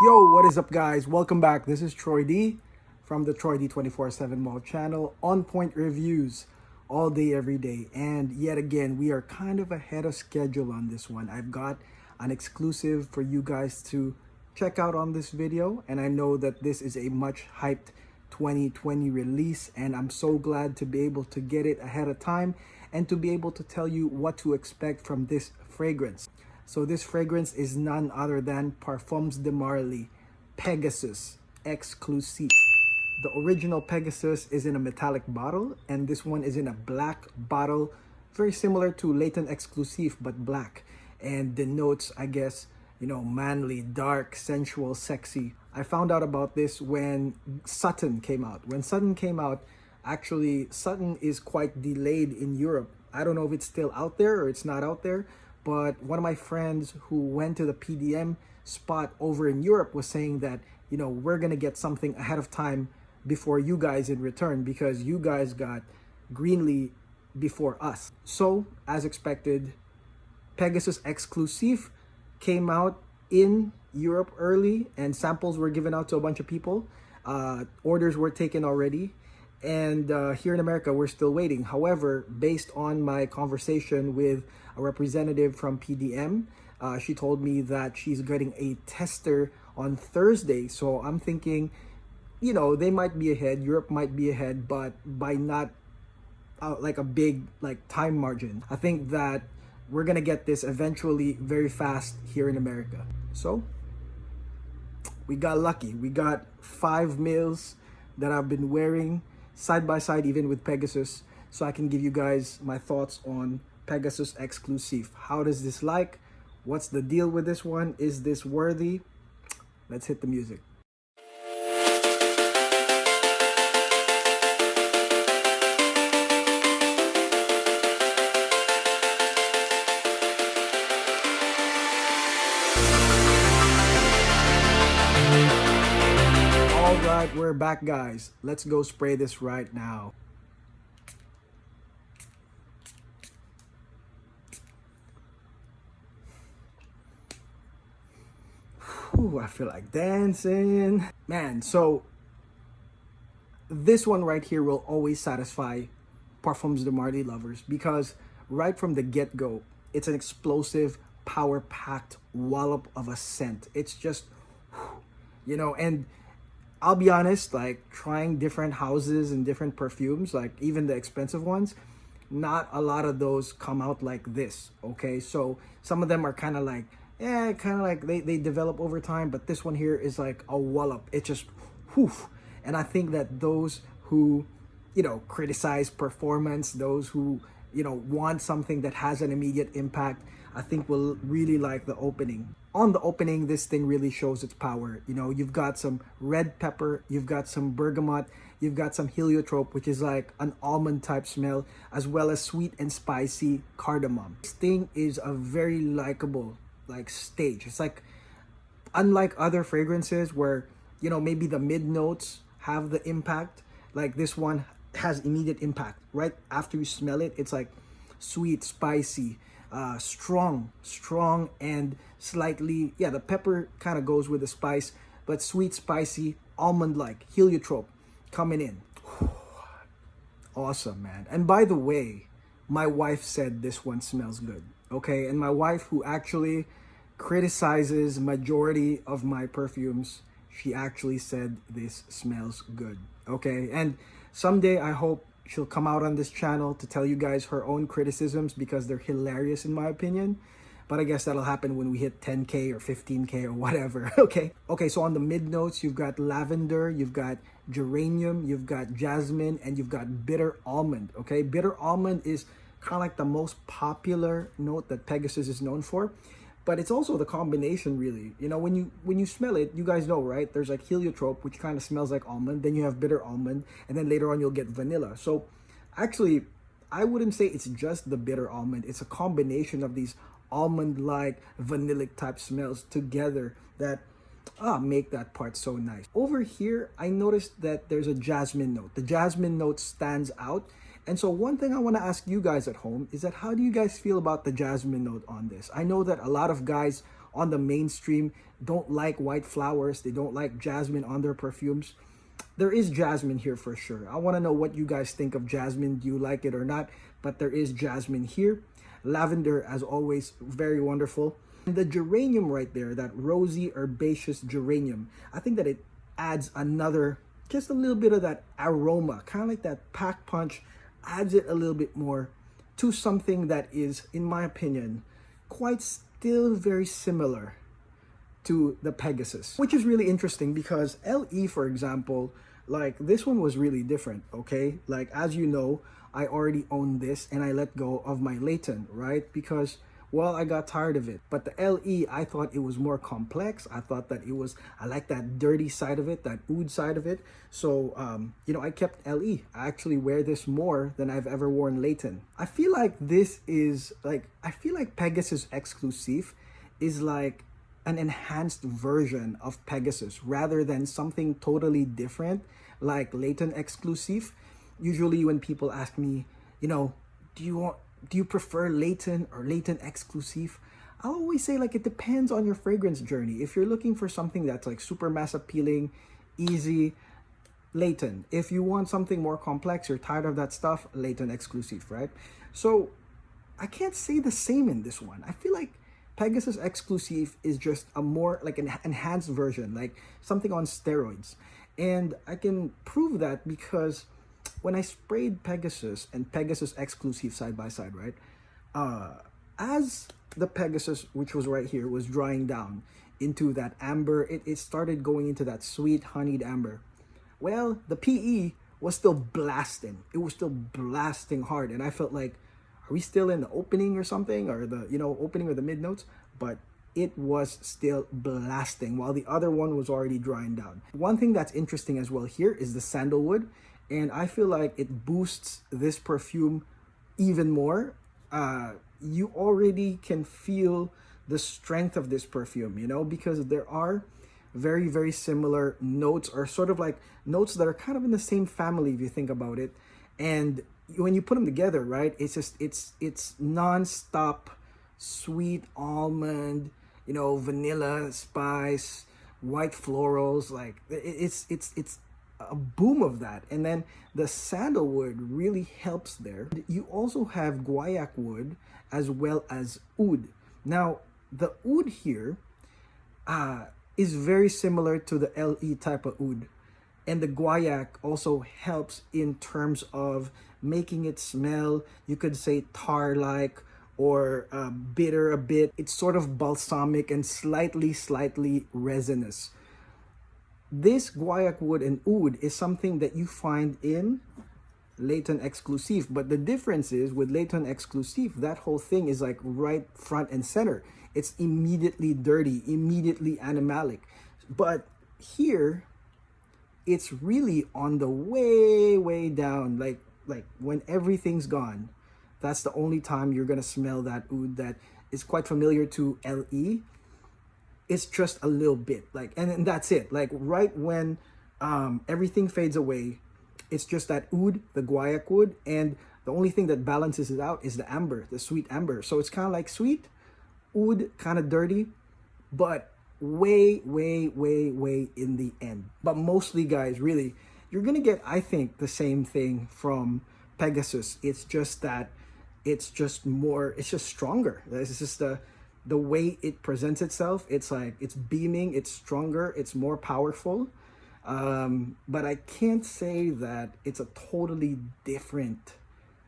Yo, what is up, guys? Welcome back. This is Troy D from the Troy D 24/7 Mall channel. On point reviews all day, every day. And yet again, we are kind of ahead of schedule on this one. I've got an exclusive for you guys to check out on this video. And I know that this is a much hyped 2020 release. And I'm so glad to be able to get it ahead of time and to be able to tell you what to expect from this fragrance. So this fragrance is none other than Parfums de Marly Pegasus Exclusif. The original Pegasus is in a metallic bottle, and this one is in a black bottle, very similar to Latent Exclusif but black, and denotes, I guess, manly, dark, sensual, sexy. I found out about this when Sutton came out. When Sutton came out, actually Sutton is quite delayed in Europe. I don't know if it's still out there or it's not out there. But one of my friends who went to the PDM spot over in Europe was saying that, we're going to get something ahead of time before you guys in return because you guys got Greenlee before us. So, as expected, Pegasus Exclusif came out in Europe early and samples were given out to a bunch of people. Orders were taken already. And here in America, we're still waiting. However, based on my conversation with a representative from PDM, she told me that she's getting a tester on Thursday. So I'm thinking, they might be ahead. Europe might be ahead, but by not like a big time margin. I think that we're going to get this eventually very fast here in America. So we got lucky. We got 5 mils that I've been wearing side by side, even with Pegasus, so I can give you guys my thoughts on Pegasus Exclusif. How does this like? What's the deal with this one? Is this worthy? Let's hit the music. Alright, we're back, guys. Let's go spray this right now. Whew, I feel like dancing. Man, so this one right here will always satisfy Parfums de Marly lovers because right from the get-go, it's an explosive, power-packed wallop of a scent. It's just, and I'll be honest, trying different houses and different perfumes, even the expensive ones, not a lot of those come out like this, okay? So some of them are kind of they develop over time, but this one here is like a wallop. It just, whew. And I think that those who, criticize performance, those who, want something that has an immediate impact, I think will really like the opening. On the opening, this thing really shows its power. You've got some red pepper, you've got some bergamot, you've got some heliotrope, which is like an almond type smell, as well as sweet and spicy cardamom. This thing is a very likable stage. It's unlike other fragrances where, maybe the mid notes have the impact, this one has immediate impact. Right after you smell it, it's sweet, spicy, strong, and slightly, the pepper kind of goes with the spice, but sweet, spicy, almond-like, heliotrope coming in. Awesome, man. And by the way, my wife said this one smells good, okay? And my wife, who actually criticizes majority of my perfumes, she actually said this smells good, okay? And someday I hope she'll come out on this channel to tell you guys her own criticisms because they're hilarious in my opinion. But I guess that'll happen when we hit 10K or 15K or whatever, okay? Okay, so on the mid notes, you've got lavender, you've got geranium, you've got jasmine, and you've got bitter almond, okay? Bitter almond is kind of the most popular note that Pegasus is known for. But it's also the combination, really. When you smell it, you guys know, right? There's heliotrope, which kind of smells like almond. Then you have bitter almond. And then later on, you'll get vanilla. So actually, I wouldn't say it's just the bitter almond. It's a combination of these almond-like, vanillic type smells together that make that part so nice. Over here, I noticed that there's a jasmine note. The jasmine note stands out. And so one thing I want to ask you guys at home is that how do you guys feel about the jasmine note on this? I know that a lot of guys on the mainstream don't like white flowers, they don't like jasmine on their perfumes. There is jasmine here for sure. I want to know what you guys think of jasmine. Do you like it or not? But there is jasmine here. Lavender, as always, very wonderful. And the geranium right there, that rosy herbaceous geranium, I think that it adds another, just a little bit of that aroma, kind of like that pack punch, adds it a little bit more to something that is, in my opinion, quite still very similar to the Pegasus, which is really interesting because LE, for example, like this one was really different, okay? Like, as you know, I already own this and I let go of my Layton, right? Because, well, I got tired of it. But the LE, I thought it was more complex. I thought that it was, I like that dirty side of it, that oud side of it. So, you know, I kept LE. I actually wear this more than I've ever worn Layton. I feel like this is like, I feel like Pegasus Exclusif is like an enhanced version of Pegasus rather than something totally different like Layton Exclusif. Usually when people ask me, you know, do you prefer Layton or Layton Exclusif? I'll always say, like, it depends on your fragrance journey. If you're looking for something that's like super mass appealing, easy, Layton. If you want something more complex, you're tired of that stuff, Layton Exclusif, right? So I can't say the same in this one. I feel like Pegasus Exclusif is just a more like an enhanced version, like something on steroids. And I can prove that because when I sprayed Pegasus and Pegasus Exclusif side by side, right? As the Pegasus, which was right here, was drying down into that amber, it started going into that sweet honeyed amber. Well, the PE was still blasting. It was still blasting hard. And I felt like, are we still in the opening or something? Or the, you know, opening or the mid notes? But it was still blasting while the other one was already drying down. One thing that's interesting as well here is the sandalwood. And I feel like it boosts this perfume even more. You already can feel the strength of this perfume, you know, because there are very, very similar notes, or sort of like notes that are kind of in the same family if you think about it. And when you put them together, right, it's just, it's non-stop sweet almond, you know, vanilla, spice, white florals, like it's a boom of that. And then the sandalwood really helps there. You also have guaiac wood as well as oud. Now, the oud here is very similar to the LE type of oud. And the guaiac also helps in terms of making it smell, you could say tar-like, or bitter a bit. It's sort of balsamic and slightly resinous. This guaiac wood and oud is something that you find in Layton Exclusif, but the difference is with Layton Exclusif, that whole thing is like right front and center. It's immediately dirty, immediately animalic. But here, it's really on the way down, like when everything's gone. That's the only time you're gonna smell that oud that is quite familiar to LE. It's just a little bit, like, and that's it. Like right when everything fades away, it's just that oud, the guaiac wood, and the only thing that balances it out is the amber, the sweet amber. So it's kind of like sweet, oud, kind of dirty, but way in the end. But mostly, guys, really, you're gonna get, I think, the same thing from Pegasus. It's just that it's just more, it's just stronger. It's just the way it presents itself. It's like, it's beaming, it's stronger, it's more powerful. But I can't say that it's a totally different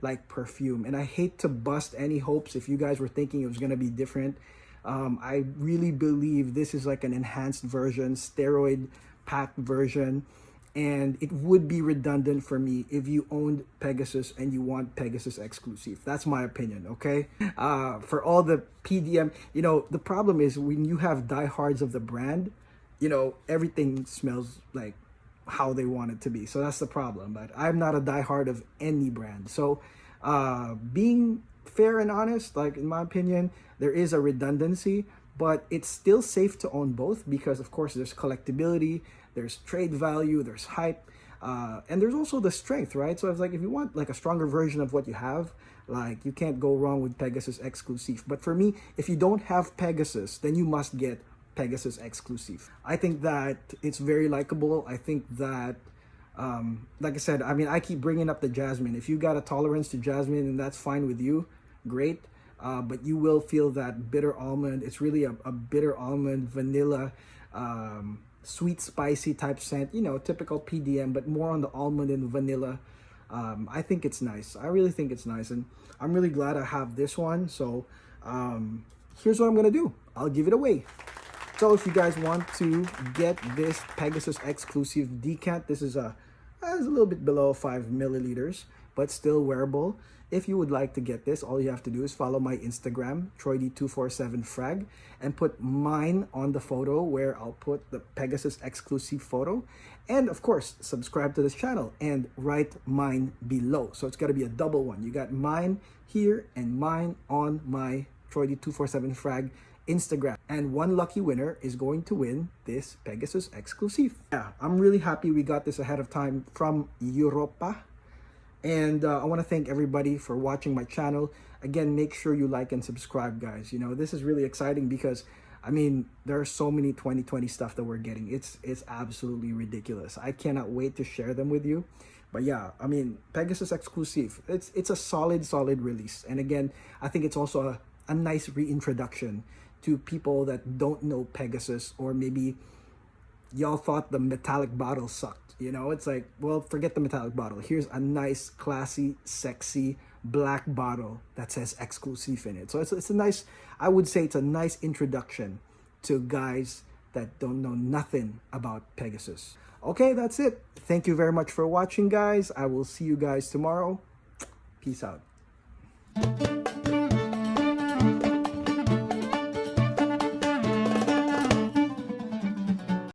like perfume. And I hate to bust any hopes if you guys were thinking it was gonna be different. I really believe this is like an enhanced version, steroid packed version. And it would be redundant for me if you owned Pegasus and you want Pegasus Exclusif. That's my opinion, okay? For all the PDM, you know, the problem is when you have diehards of the brand, you know, everything smells like how they want it to be. So that's the problem. But I'm not a diehard of any brand. So being fair and honest, like in my opinion, there is a redundancy, but it's still safe to own both because, of course, there's collectability, there's trade value, there's hype. And there's also the strength, right? So it's like if you want like a stronger version of what you have, like you can't go wrong with Pegasus Exclusif. But for me, if you don't have Pegasus, then you must get Pegasus Exclusif. I think that it's very likable. I think that, like I said, I mean, I keep bringing up the jasmine. If you got a tolerance to jasmine and that's fine with you, great. But you will feel that bitter almond. It's really a bitter almond, vanilla, sweet, spicy type scent. You know, typical PDM, but more on the almond and vanilla. I think it's nice. I really think it's nice. And I'm really glad I have this one. So here's what I'm going to do. I'll give it away. So if you guys want to get this Pegasus Exclusif decant, this is it's a little bit below 5 milliliters, but still wearable. If you would like to get this, all you have to do is follow my Instagram, TroyD247frag, and put mine on the photo where I'll put the Pegasus Exclusif photo. And of course, subscribe to this channel and write mine below. So it's got to be a double one. You got mine here and mine on my TroyD247frag Instagram. And one lucky winner is going to win this Pegasus Exclusif. Yeah, I'm really happy we got this ahead of time from Europa. And I want to thank everybody for watching my channel. Again, make sure you like and subscribe, guys. You know, this is really exciting because, I mean, there are so many 2020 stuff that we're getting. It's absolutely ridiculous. I cannot wait to share them with you. But yeah, I mean, Pegasus Exclusif, it's a solid release. And again, I think it's also a nice reintroduction to people that don't know Pegasus, or maybe y'all thought the metallic bottle sucked. You know, it's like, well, forget the metallic bottle. Here's a nice, classy, sexy black bottle that says Exclusif in it. So it's a nice, I would say it's a nice introduction to guys that don't know nothing about Pegasus. Okay, that's it. Thank you very much for watching, guys. I will see you guys tomorrow. Peace out.